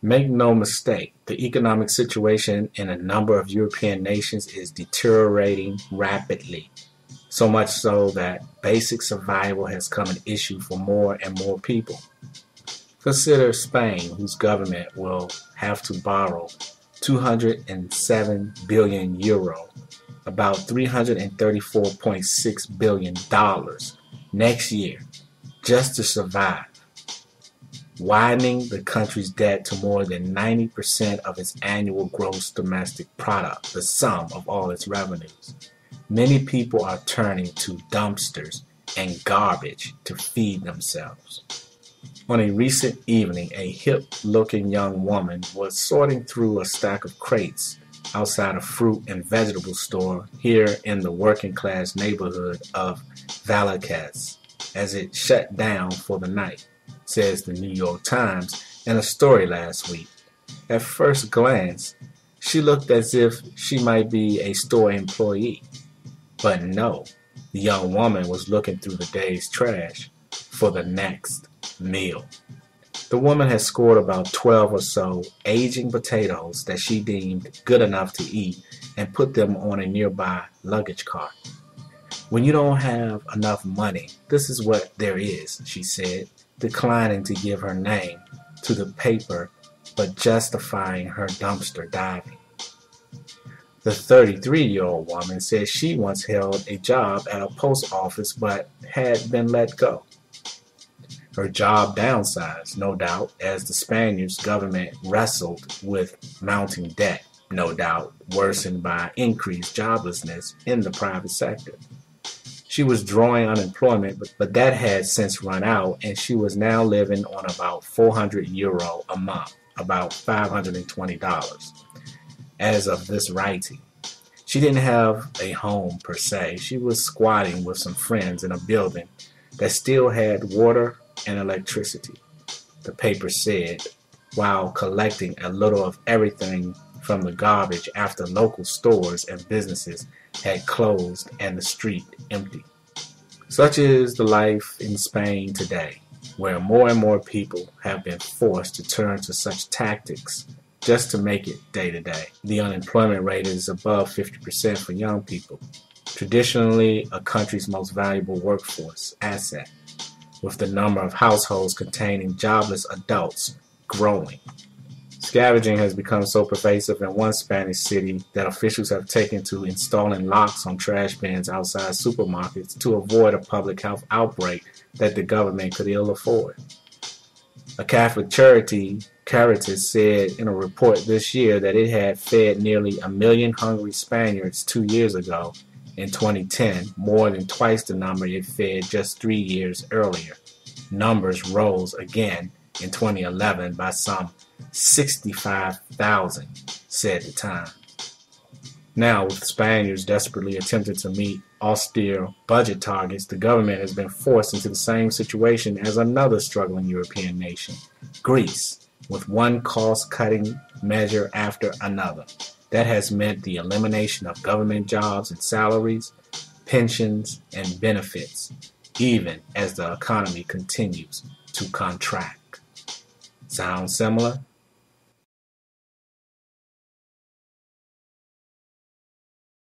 Make no mistake, the economic situation in a number of European nations is deteriorating rapidly, so much so that basic survival has become an issue for more and more people. Consider Spain, whose government will have to borrow 207 billion euro, about $334.6 billion next year, just to survive, widening the country's debt to more than 90% of its annual gross domestic product, the sum of all its revenues. Many people are turning to dumpsters and garbage to feed themselves. On a recent evening, a hip-looking young woman was sorting through a stack of crates outside a fruit and vegetable store here in the working-class neighborhood of Vallecas as it shut down for the night, says the New York Times in a story last week. At first glance, she looked as if she might be a store employee. But no, the young woman was looking through the day's trash for the next meal. The woman had scored about 12 or so aging potatoes that she deemed good enough to eat and put them on a nearby luggage cart. When you don't have enough money, this is what there is, she said, declining to give her name to the paper but justifying her dumpster diving. The 33-year-old woman said she once held a job at a post office but had been let go. Her job downsized, no doubt, as the Spanish government wrestled with mounting debt, no doubt, worsened by increased joblessness in the private sector. She was drawing unemployment, but that had since run out, and she was now living on about 400 euro a month, about $520, as of this writing. She didn't have a home per se. She was squatting with some friends in a building that still had water and electricity, the paper said, while collecting a little of everything from the garbage after local stores and businesses had closed and the street empty. Such is the life in Spain today, where more and more people have been forced to turn to such tactics just to make it day to day. The unemployment rate is above 50% for young people, traditionally a country's most valuable workforce asset, with the number of households containing jobless adults growing. Scavenging has become so pervasive in one Spanish city that officials have taken to installing locks on trash bins outside supermarkets to avoid a public health outbreak that the government could ill afford. A Catholic charity, Caritas, said in a report this year that it had fed nearly 1 million hungry Spaniards 2 years ago, in 2010, more than twice the number it fed just 3 years earlier. Numbers rose again in 2011 by some 65,000, said the Times. Now, with Spaniards desperately attempting to meet austere budget targets, the government has been forced into the same situation as another struggling European nation, Greece, with one cost-cutting measure after another. That has meant the elimination of government jobs and salaries, pensions, and benefits, even as the economy continues to contract. Sound similar?